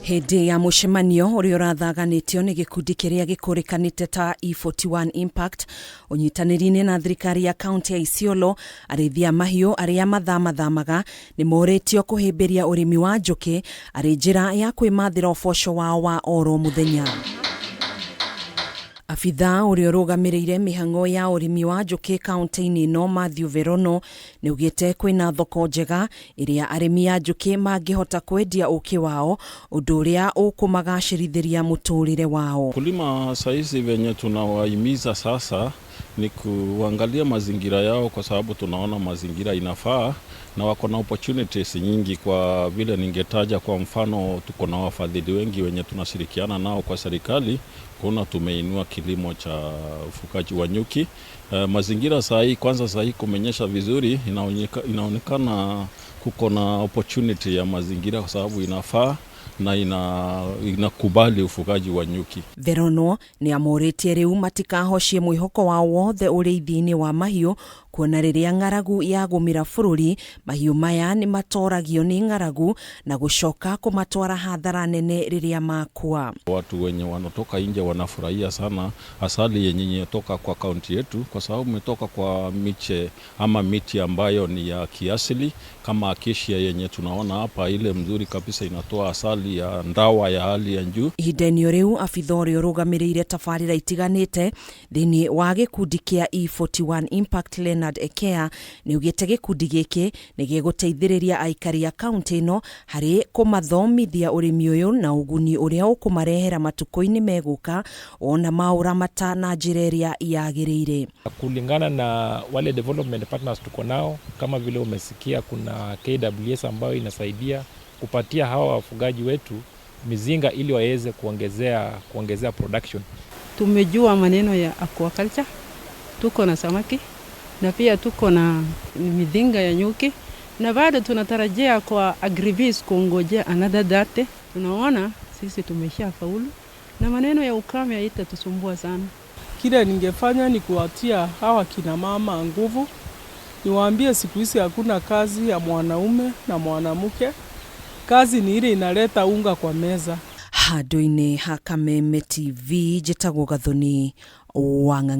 Hindi ya mucemanio uria urathaganitio ni gikundi kiria gikurikanite ta E41 Impact unyitaniri-ini na thirikari ya kaunti ya Isiolo, Ariithia mahiu aria mathamathamaga nimoritio kuhimbiria urimi wa njuki ari njira ya kwimathira uboco wao wa oro muthenya. Afitha uria urugamiriire mihango ya urimi wa njuki kaunti-ini ino Mathew Verono ni ugite kwina thoko njega iria arimi a njuki mangihota kwendia uki wao undu uria ukumagacirithiria muturire wao. Kulima saizi venye tunawahimiza sasa ni kuangalia mazingira yao, kwa sababu tunaona mazingira inafaa na wako na opportunities nyingi. Kwa vile ningetaja kwa mfano, tuko na wafadhili wengi wenye tunashirikiana nao kwa serikali, kuna tumeinua kilimo cha ufugaji wa nyuki. Mazingira sahi, kwanza sahi kumenyesha vizuri, inaonekana kuko na opportunity ya mazingira kwa sababu inafaa na inakubali ufugaji wa nyuki. Verono ni amoritie riu matikahocie mwihoko wa wothe uriithia-ini wa mahiu, kuona riria ng'aragu yagumira bururi mahiu maya ni matoragio ni ng'aragu na gucoka kumatwara hathara nene riria makua. Watu wenye wanatoka nje wanafurahia sana asali yenye inatoka kwa kaunti yetu, kwa sababu imetoka kwa miche ama miti ambayo ni ya kiasili kama Akiaria yenye tunaona hapa, ile mzuri kabisa, inatoa asali ya ndawa ya hali ya juu. Ihinda-ini riu afitha uria urugamiriire tabarira itiganite thiini wa gikundi kia E41 Impact Akiaria ni ugite gikundi giki ni giguteithiriria aikari a kaunti ino hari kumathomithia urimi uyu na uguni uria ukumarehera matuko-ini meguka ona mauramata na njira iria yagiriire. Kulingana na wale development partners tuko nao, kama vile umesikia, kuna KWS ambayo inasaidia kupatia hawa wafugaji wetu mizinga ili waweze kuongezea production. Tumejua maneno ya aquaculture, tuko na samaki na pia tuko na mizinga ya nyuki, na bado tunatarajia kwa agrivis kuongojea another date. Tunaona sisi tumeshafaulu na maneno ya ukame haitatusumbua sana. Kile ningefanya ni kuwatia hawa kina mama nguvu, niwaambie siku hizi hakuna kazi ya mwanaume na mwanamke, kazi ni ile inaleta unga kwa meza. Handu-ini ha Kameme TV, njitagwo Gathoni wa Ng'ang'a.